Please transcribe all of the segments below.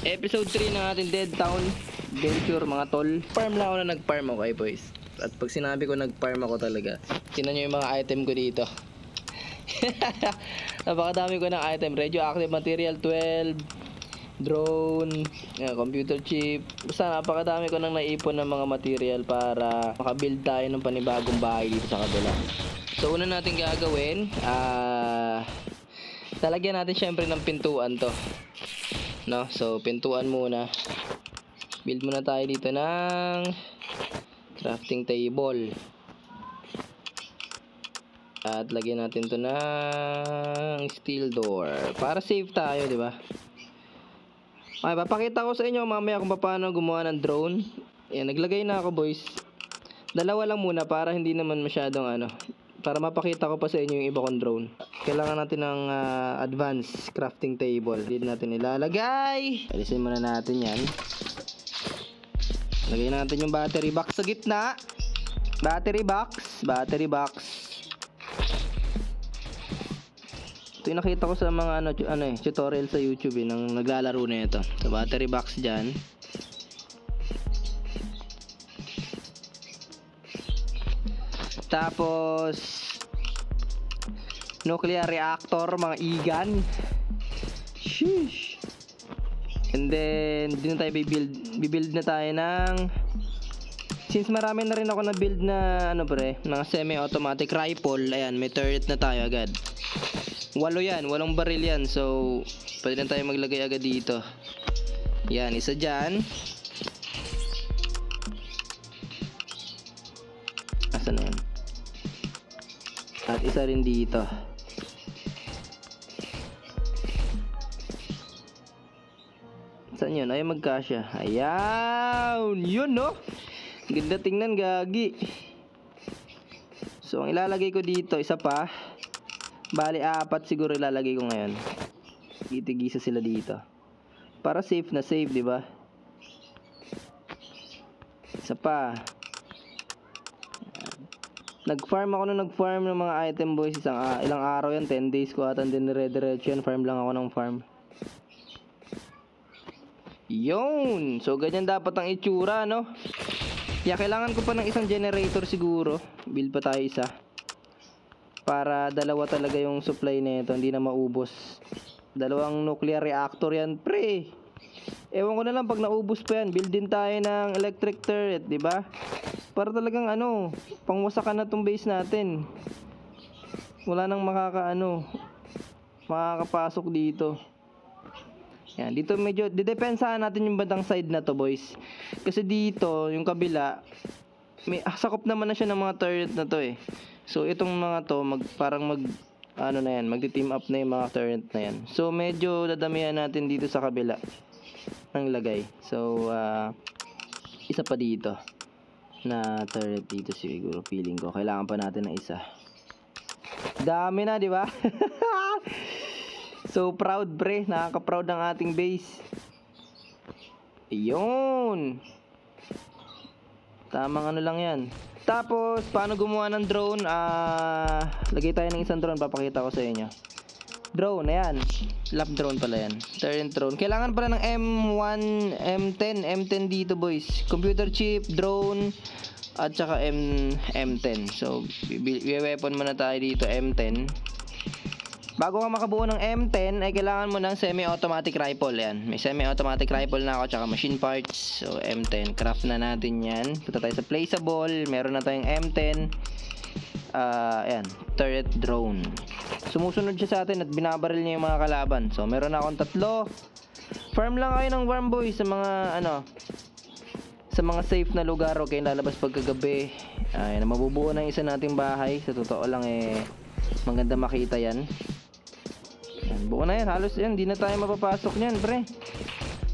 Episode 3 ng ating Dead Town Venture mga tol. Farm lang ako na nag-farm, okay boys. At pag sinabi ko nag-farm ako talaga, tingnan nyo yung mga item ko dito. Napakadami ko ng item. Radioactive material 12, drone, computer chip. Basta napakadami ko nang naipon ng mga material para makabuild tayo ng panibagong bahay dito sa kabila. So una natin gagawin, lalagyan natin syempre ng pintuan to. No? So pintuan muna. Build muna tayo dito ng crafting table. At lagyan natin to ng steel door para safe tayo, di ba? Okay, papakita ko sa inyo mamaya kung paano gumawa ng drone. Ayan, naglagay na ako boys. Dalawa lang muna para hindi naman masyadong para mapakita ko pa sa inyo yung iba kong drone. Kailangan natin ng advanced crafting table. Hindi natin ilalagay. Alisin muna natin yan. Lagay natin yung battery box sa gitna. Battery box. Ito yung nakita ko sa mga tutorial sa YouTube nang naglalaro na ito. So battery box dyan. Tapos nuclear reactor, mga igan. Sheesh. And then din na tayo bibuild na tayo ng, since marami na rin ako na build na mga semi-automatic rifle. Ayan, may turret na tayo agad. 8 yan, 8 baril yan. So pwede na tayo maglagay agad dito. Yan, isa dyan. Asan na yan? At isa rin dito. Saan yun? Ay, magkasya. Ayan! Yun, no? Ganda tingnan, gagi. So, ang ilalagay ko dito, isa pa. Bali, 4 siguro ilalagay ko ngayon. Itigisa sila dito. Para safe na safe, di ba? Isa pa. Nag-farm ako nung nag-farm ng mga item boys. Ilang araw yan, 10 days ko ata din dire-diretso yan. Farm lang ako ng farm. Yun! So, ganyan dapat ang itsura, no? Kaya kailangan ko pa ng isang generator siguro. Build pa tayo isa. Para dalawa talaga yung supply nito, hindi na maubos. 2 nuclear reactor yan, pre. Ewan ko na lang pag naubos pa yan, build din tayo ng electric turret, di ba? Para talagang pangwasakan na tong base natin. Wala nang makakapasok dito. Yan, dito medyo didepensahan natin yung bandang side na to, boys. Kasi dito, yung kabila, sakop naman na siya ng mga turret na to eh. So itong mga to magti-team up na yung mga turret na yan. So medyo dadamihan natin dito sa kabila ng lagay. So isa pa dito na turret dito siguro, feeling ko kailangan pa natin ng isa. Dami na, di ba? So proud, pre, nakaka-proud ng ating base. Ayun. Tamang lang yan. Tapos paano gumawa ng drone? Lagay tayo ng isang drone, papakita ko sa inyo. Drone, ayan. Lap drone pala yan. Turret drone. Kailangan pala ng M1, M10 dito, boys. Computer chip, drone, at saka M10. So, i-weapon muna tayo dito, M10. Bago ka makabuo ng M10, ay kailangan mo ng semi-automatic rifle. Yan. May semi-automatic rifle na ako, tsaka machine parts. So, M10. Craft na natin yan. Punta tayo sa placeable. Meron na tayong M10. Ayan. Turret drone. Sumusunod siya sa atin at binabaril niya yung mga kalaban. So, meron na akong 3. Farm lang kayo ng farm, boys, sa mga sa mga safe na lugar. Okay, lalabas pagkagabi. Ayan, mabubuo ng isa nating bahay. Sa totoo lang maganda makita yan. Ayan, buo na yan. Halos yan, hindi na tayo mapapasok niyan, pre.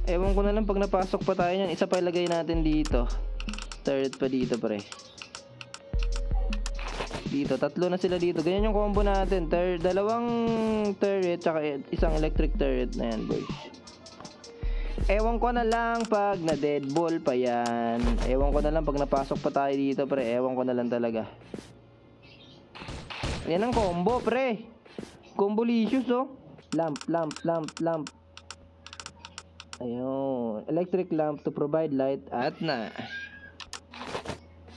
Ewan ko na lang pag napasok pa tayo niyan. Isa pa ilagay natin dito. Turret pa dito, pre. Dito, 3 na sila dito. Ganyan yung combo natin. 2 turret, tsaka isang electric turret na yan, boys. Ewan ko na lang pag na-dead ball pa yan. Ewan ko na lang pag napasok pa tayo dito, pre. Ewan ko na lang talaga. Yan ang combo, pre. Combolicious, oh. Lamp. Ayun. Electric lamp to provide light at na.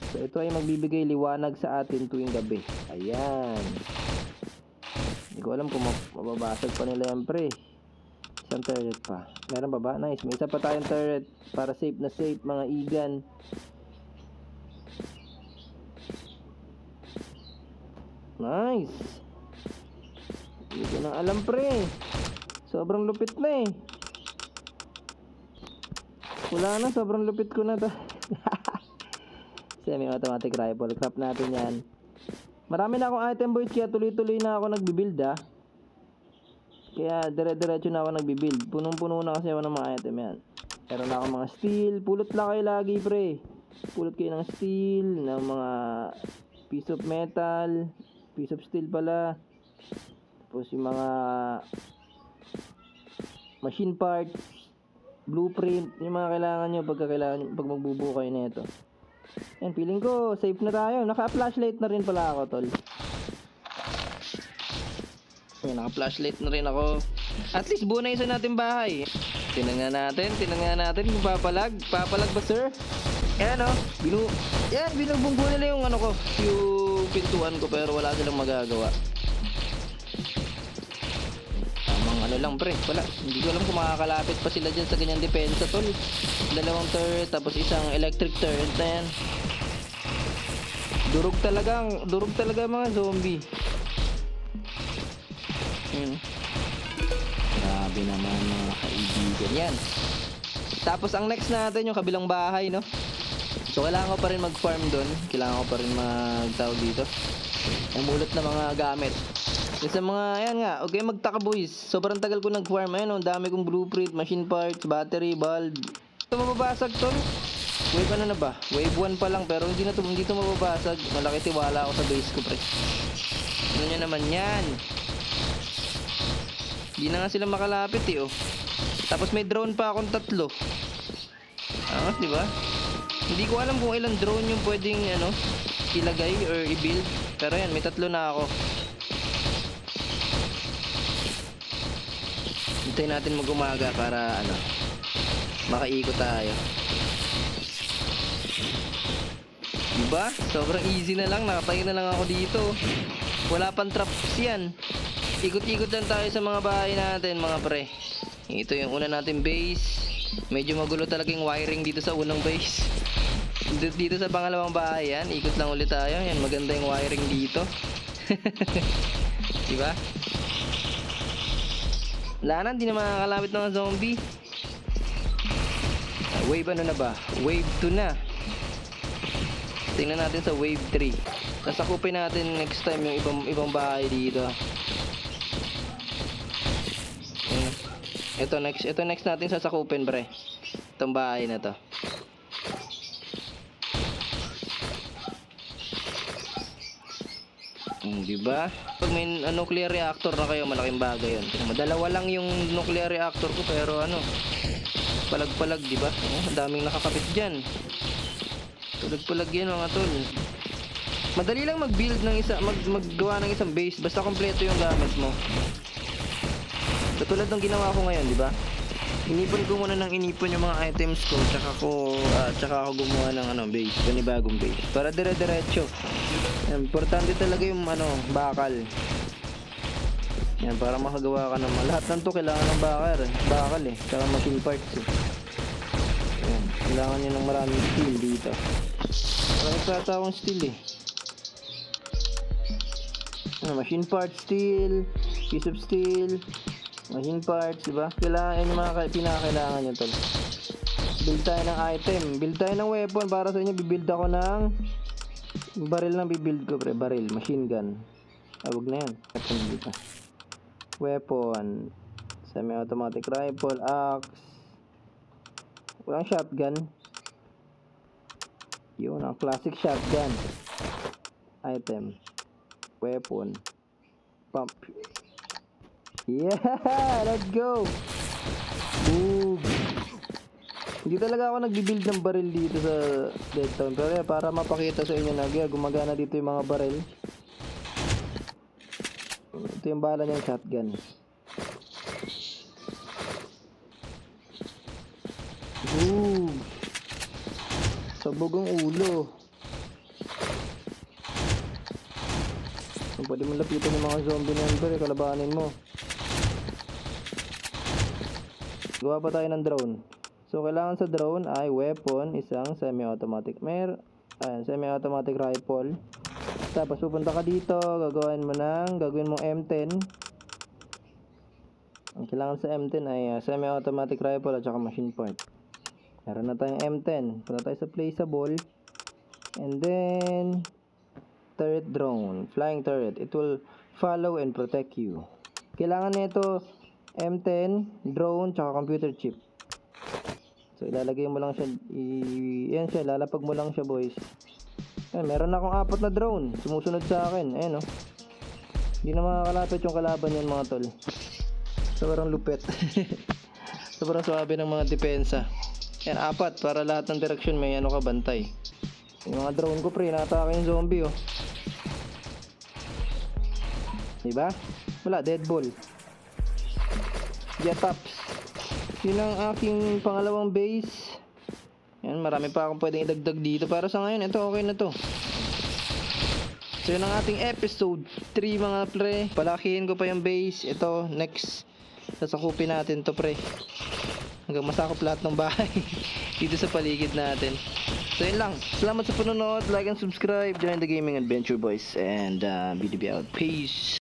So, ito ay magbibigay liwanag sa atin tuwing gabi. Ayan. Hindi ko alam kung mababasag pa nila yan, pre. Isang turret pa. Meron ba ba? Nice. May isa pa tayong turret para safe na safe, mga igan. Nice. Hindi ko na alam, pre. Sobrang lupit na eh. Wala na, sobrang lupit ko na to. Semi-automatic rifle. Craft natin yan. Marami na akong item, boys, kaya tuloy-tuloy na ako nagbibuild, ah. Kaya dire-diretso na ako nagbibuild. Punong-puno na kasi ako ng mga item yan. Meron na ako mga steel. Pulot lang kayo lagi, pre. Pulot kayo ng steel, ng mga piece of metal, piece of steel pala. Tapos yung mga machine parts, blueprint, yung mga kailangan nyo pag magbubuo kayo na ito. Yan, feeling ko safe na tayo. Naka-flashlight na rin pala ako, tol. Yan, naka-flashlight na rin ako. At least buo na isa natin bahay. Tinangan natin kung papalag ba, sir? Yan, oh. Yan, binubunggo nila yung ano ko, yung pintuan ko, pero wala silang magagawa. Ano lang, pre, wala. Hindi ko alam kung makakalapit pa sila dyan sa ganyang depensa, tol. Dalawang turret, tapos isang electric turret na yan. Durog talaga mga zombie. Grabe naman mga kaibigan yan. Tapos ang next natin yung kabilang bahay, no? So kailangan ko pa rin mag-farm doon. Kailangan ko pa rin magtawag dito. Umulot na mga gamit. Yung sa mga, ayan nga, okay, magtaka, boys. Sobrang tagal ko nag-farm. Ayan, ang dami kong blueprint, machine parts, battery, bulb. Ito mababasag, tol. Wave ano na ba? Wave 1 pa lang, pero hindi to mababasag. Malaki tiwala ako sa base ko, pre. Ano nyo naman yan? Hindi na nga sila makalapit, eh, oh. Tapos may drone pa akong 3. Angas, di ba? Hindi ko alam kung ilang drone yung pwedeng, ano, ilagay or i-build. Pero yan, may 3 na ako. Hintayin natin mag-umaga para ano, makaikot tayo. Diba? Sobrang easy na lang. Nakatayo na lang ako dito. Wala pang traps yan. Ikot-ikot lang tayo sa mga bahay natin, mga pre. Ito yung una natin base. Medyo magulo talaga yung wiring dito sa unang base. Dito sa pangalawang bahay yan, ikot lang ulit tayo. Yan, maganda yung wiring dito. Diba? Wala na, hindi na makakalapit ng zombie. Wave ano na ba? Wave 2 na. Tingnan natin sa wave 3. Sasakupin natin next time yung ibang bahay dito. Ito next natin sasakupin, pre. Itong bahay na to. Diba? Pag may nuclear reactor na kayo, malaking bagay yun. Madalawa lang yung nuclear reactor ko, pero ano, palag-palag, diba? Ang daming nakakapit dyan. Palag-palag yan, mga tol. Madali lang mag-build ng maggawa ng isang base, basta kompleto yung gamit mo. Katulad ng ginawa ko ngayon, diba? Inipon ko muna ng inipon yung mga items ko, tsaka ako gumawa ng ano, base, panibagong base. Para dire-diretso. Importante talaga yung ano, bakal. Yan, para makagawa ka naman. Lahat ng to kailangan ng bakal eh. Tsaka machine parts eh. Yan, kailangan nyo ng maraming steel dito. Maraming tatawang steel eh. Machine parts, steel, piece of steel, machine parts, diba? Kailangan yung mga pinakailangan nyo tol. Build tayo ng item. Build tayo ng weapon. Para sa inyo, bibuild ako ng baril lang bibuild ko, pre. Baril, machine gun. Wag na yan. Weapon. Semi-automatic rifle, axe. Walang shotgun. Yun, ang classic shotgun. Item. Weapon. Pump. Yeah! Let's go! Boom! Hindi talaga ako nagbibuild ng baril dito sa Dead Town. Pero para mapakita sa inyo na gumagana dito yung mga baril. Ito yung bala niyang shotgun. Boom! Sabog ang ulo. Pwede mo lapitan yung mga zombie member, kalabanin mo. Gawa pa tayo ng drone. So, kailangan sa drone ay weapon, isang semi-automatic. Semi-automatic rifle. Tapos, pupunta ka dito, gagawin mong M10. Ang kailangan sa M10 ay semi-automatic rifle at saka machine part. Meron na tayong M10. Punta tayo sa placeable. And then, turret drone. Flying turret. It will follow and protect you. Kailangan nito M10, drone, tsaka computer chip. So, ilalagay mo lang siya. Yan siya, lalapag mo lang siya, boys. Ayan, meron akong 4 na drone. Sumusunod sa akin. Ayan, oh. Hindi na makakalapit yung kalaban yan, mga tol. Sobrang lupet. Sobrang swabe ng mga depensa. Ayan, 4 para lahat ng direksyon may ano ka bantay. Yung mga drone ko, pre, natake yung zombie, oh. Diba? Wala, dead ball. Jetops. Yun ang aking pangalawang base. Yan, marami pa akong pwedeng idagdag dito. Para sa ngayon, ito okay na to. So yun ang ating episode 3 mga pre. Palakihin ko pa yung base. Ito, next. Sasakupin natin to, pre. Hanggang masakop lahat ng bahay. Dito sa paligid natin. So yun lang. Salamat sa panonood. Like and subscribe. Join the gaming adventure, boys. And BDB out. Peace.